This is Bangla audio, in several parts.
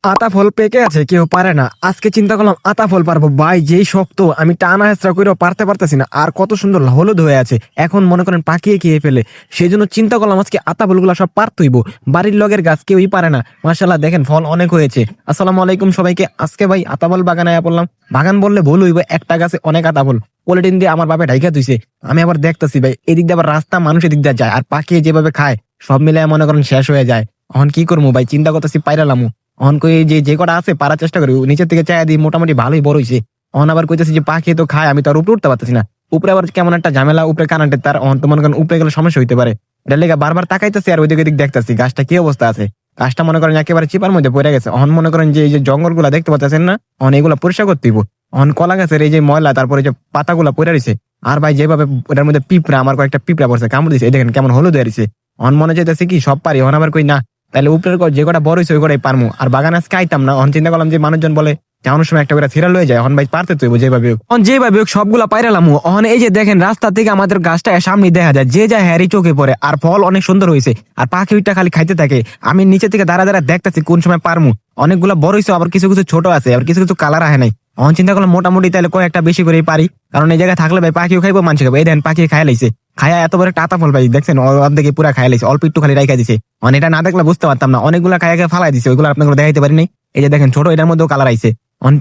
আতা ফল পেকে আছে, কেউ পারে না। আজকে চিন্তা করলাম আতা ফল পারবো। ভাই যেই শক্ত, আমি টানা হেঁচড়া করেও পারতে পারতেছি না। আর কত সুন্দর হলুদ হয়ে আছে, এখন মনে করেন পাকিয়ে খেয়ে ফেলে। সেই জন্য চিন্তা করলাম আজকে আতা ফলগুলো সব পারতইব। বাড়ির লগের গাছ কেউই পারে না। মাশাল্লাহ দেখেন ফল অনেক হয়েছে। আসসালামু আলাইকুম সবাইকে। আজকে ভাই আতা ফল বাগানে আয়া পড়লাম। বাগান বললে ভুল হইব, একটা গাছে অনেক আতা ফল পলিটিন দিয়ে আমার বাপে ঢাইকা তুইছে। আমি আবার দেখতেছি ভাই এদিক দিয়ে আবার রাস্তা, মানুষ এদিক দিয়ে যায় আর পাকিয়ে যেভাবে খায়, সব মিলে মনে করেন শেষ হয়ে যায়। এখন কি করবো ভাই, চিন্তা করতেছি পাইরালামু। অন কই যে যে কটা আছে পারার চেষ্টা করি, নিচের থেকে চাই দিই, মোটামুটি ভালোই বড় হইছে। অন আবার কইতেছি যে পাখি তো খায়, আমি তো আর উপরে উঠতে পারতেছি না। উপরে আবার কেমন একটা ঝামেলা, উপরে কারেন্টের তার। অন তো মনে করেন উপরে গেলে সমস্যা হইতে পারে। এটা লেগে বারবার তাকাইতেছি আর ওইদিকে দিক দেখতেছি গাছটা কি অবস্থা আছে। গাছটা মনে করেন একেবারে চিপার মধ্যে পড়ে গেছে। অন মনে করেন যে এই যে জঙ্গল গুলা দেখতে পাচ্ছেন না, অন এগুলা পরিষ্কার করতে হইব। অন কলা গাছের এই যে ময়লা, তারপরে যে পাতাগুলা পড়ে রয়েছে। আর ভাই যেভাবে ওটার মধ্যে পিঁপড়া, আমার কয়েকটা পিঁপড়া পড়ছে, কামড় দিছে। এই দেখেন কেমন হলুদ হয়ে রয়েছে। অন মনে চাইতেছে কি সব পারি, অন আবার কই না, তাহলে উপরের যে কটা বড় হয়েছে ওই কটাই পারমু। আর বাগান আজকে আইতাম না। অন চিন্তা করলাম যে মানুষজন বলে যাওয়ানোর সময় একটা করে সিরিয়াল হয়ে যায়। এখন ভাই পারতে তুই যেভাবে হোক। অন যেভাবে হোক সবগুলা পাইরালাম। অন এই যে দেখেন রাস্তা থেকে আমাদের গাছটা সামনে দেখা যায়, যে যায় হ্যারি চোখে পড়ে। আর ফল অনেক সুন্দর হয়েছে, আর পাখি ওইটা খালি খাইতে থাকে। আমি নিচে থেকে দাঁড়া দাঁড়া দেখতেছি কোন সময় পারমু। অনেকগুলা বড় হয়েছে, আবার কিছু কিছু ছোট আছে, আর কিছু কিছু কালার আহে নাই। অন চিন্তা করলাম মোটামুটি তাহলে কয়েকটা বেশি করেই পারি, কারণ এই জায়গায় থাকলে ভাই পাখিও খাইবো, মানুষ খাইবো। এই দেন পাখি খাই লাইছে, খায়া এত বড় একটা আতা ফল ভাই দেখছেন, অর্ধেকে পুরা খাই লাইছে, অল্প একটু খালি রাইখা দিছে। মানে এটা না দেখলে বুঝতে পারতাম না, অনেকগুলা খায়া খায় ফালাই দিছে, ওইগুলো আপনাকে দেখাইতে পারি নাই। এই যে দেখেন ছোট, এটার মধ্যেও কালার আইছে।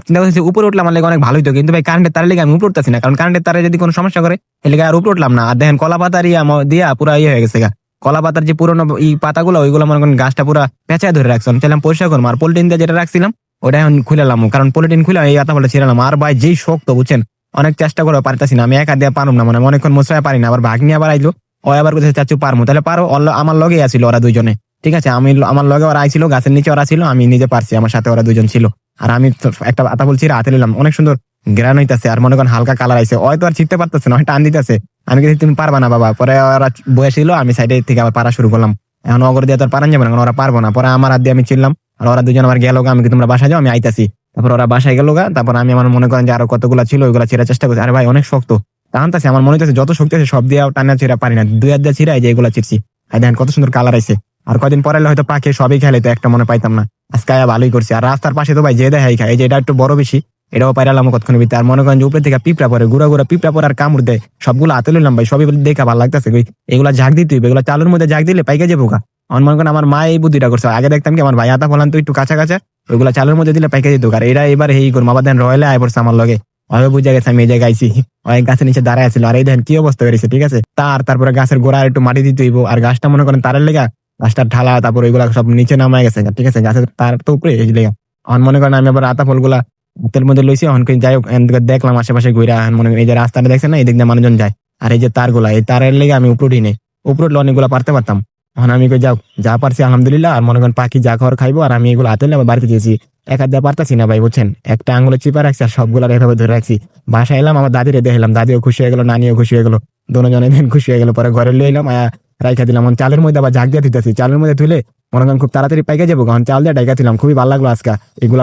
চিন্তা করছি উপরে উঠলাম, আমার লেগে অনেক ভালোই তো, কিন্তু ভাই কারেন্টের তারের লেগে আমি উপরে উঠতেছি না, কারণ কারেন্টের তারে যদি কোনো সমস্যা করে এর লেগে আর উপরে উঠলাম না। আর দেখেন কলা পাতার দিয়া পুরা ইয়ে হয়ে গেছে গা। কলা পাতার যে পুরোনো পাতাগুলো, ওইগুলো মনে করেন গাছটা পুরা পেঁচায় ধরে রাখছিলাম, চাইলাম পরিষ্কার করবো। আর পলিটিন দিয়ে যেটা রাখছিলাম ওটা এখন খুলেলাম, কারণ পলিটিন খুলে এই আতা ফলটা ছিলাম। আর ভাই যেই শক্ত বুঝছেন, অনেক চেষ্টা করে পারতাছি না। আমি একা দিয়ে পারুম না, মানে অনেকক্ষণ মশায় পারি না। আবার ভাগ নিয়ে আবার আইলো, ও আবার কোথায় চাচু পারমু, তাহলে পারো। আমার লগে আসছিল ওরা দুইজনে, ঠিক আছে। আমি আমার লগে ওরা আইছিল, গাছের নিচে ওরা ছিল, আমি নিজে পারছি, আমার সাথে ওরা দুজন ছিল। আর আমি তো একটা আতা বলছি হাতে নিলাম, অনেক সুন্দর গ্রান হইতাছে। আর মনে করেন হালকা কালার আইছে, হয়তো আর ছিটতে পারতেছে না, টান দিতেছে। আমি কিন্তু তুমি পারবা না বাবা। পরে ওরা বসেছিল, আমি সাইডে থেকে আবার পারা শুরু করলাম। এখন অগর দিয়ে তো আর পারান যাবে না, কারণ ওরা পারবো না। পরে আমার হাত দিয়ে আমি চিনলাম, আর ওরা দুজন আমার গেল গা। আমি কি তোমরা বাসা যাও, আমি আইতাছি। তারপর ওরা বাসায় গেল গা। তারপর আমি আমার মনে করেন যে আরো কতগুলা ছিল ওইগুলা ছেড়ার চেষ্টা করছি। আরে ভাই অনেক শক্ত, টানতাছে। আমার মনে হচ্ছে যত শক্তি আছে সব দিয়ে টানা ছেড়া পারি না, দুই হাত দিয়ে ছিড়াই যে এগুলা চিরছি। আর দেখেন কত সুন্দর কালার আইছে। আর কদিন পরে হয়তো পাখি সবই খেলে, তো একটা মনে পাইতাম না। আজকে ভালোই করছি। আর রাস্তার পাশে তো ভাই যে দেখাই খায়, এই যে এটা একটু বড় বেশি, এটাও পাইরালাম কতক্ষণ ভিতরে। আর মনে করেন যে উপরে থেকে পিঁপড়া পরে, গুড়া গুড়া পিঁপড়া পরে আর কামড় দেয়, সবগুলো হাতে লইলাম ভাই। সবই দেখা ভালো লাগতেছে। এগুলা ঝাঁক দিতে হইবে, এগুলা চালুর মধ্যে ঝাঁক দিলে পাইকে যাবো গা। মনে করেন আমার মা এই বুদ্ধিটা করছে। আগে দেখতাম কি আমার ভাই আতা ফলান তো একটু কাঁচা কাঁচা, ওইগুলা চালুর মধ্যে দিলে পাইকে যেত। আর এরা এবার এই করবো, আবার দেন রয়েলে আয় পড়ছে আমার লগে। ওই বুঝে গেছে আমি এই জায়গায় আইছি, ওই গাছের নিচে দাঁড়ায় আছিল। আর এই দেখেন কি অবস্থা হয়েছে, ঠিক আছে। তারপরে গাছের গোড়া একটু মাটি দিতে হইব। আর গাছটা মনে করেন তারের লেগা, গাছটার ঢালা, তারপর ওইগুলা সব নিচে নামায় গেছে, ঠিক আছে। গাছের তার তো উপরে এই লেগা। এখন মনে করেন আমি আবার আতা ফলগুলা হাতের মধ্যে লইছি। এখন যাই হোক দেখলাম আশেপাশে ঘুরা, মনে করেন এই যে রাস্তাটা দেখছেন না, এই দিক দিয়ে মানুষজন যায়। আর এই যে তারগুলা, এই তারের লেগে আমি উপরে উঠি নেই, উপরে উঠলে অনেকগুলা পারতে পারতাম। এখন আমি যাও যা পারছি আলহামদুলিল্লাহ। আর মনে করেন পাখি যা খাওয়ার খাইবো, আর আমি এগুলো হাতে আবার বাড়িতে দিয়েছি। এক হাত দিয়ে পারতাছি না ভাই বুঝছেন, একটা আঙুলে চিপা রাখছি আর সবগুলা এভাবে ধরে রাখছি। বাসায় এলাম, আমার দাদিরে দেখলাম, দাদিও খুশি হয়ে গেল, নানিও খুশি হয়ে গেল, দুজনে খুশি হয়ে গেল। পরে ঘরে লয়ে এলাম, রাইখা দিলাম। চালের মধ্যে আবার ঝাঁক দিয়ে দিতেছি, চালের মধ্যে ধুলে মনে করেন খুব তাড়াতাড়ি পাইকে যাবো। কারণ চাল দিয়ে ডাইকা দিলাম, খুবই ভালো লাগলো আজকে এগুলা।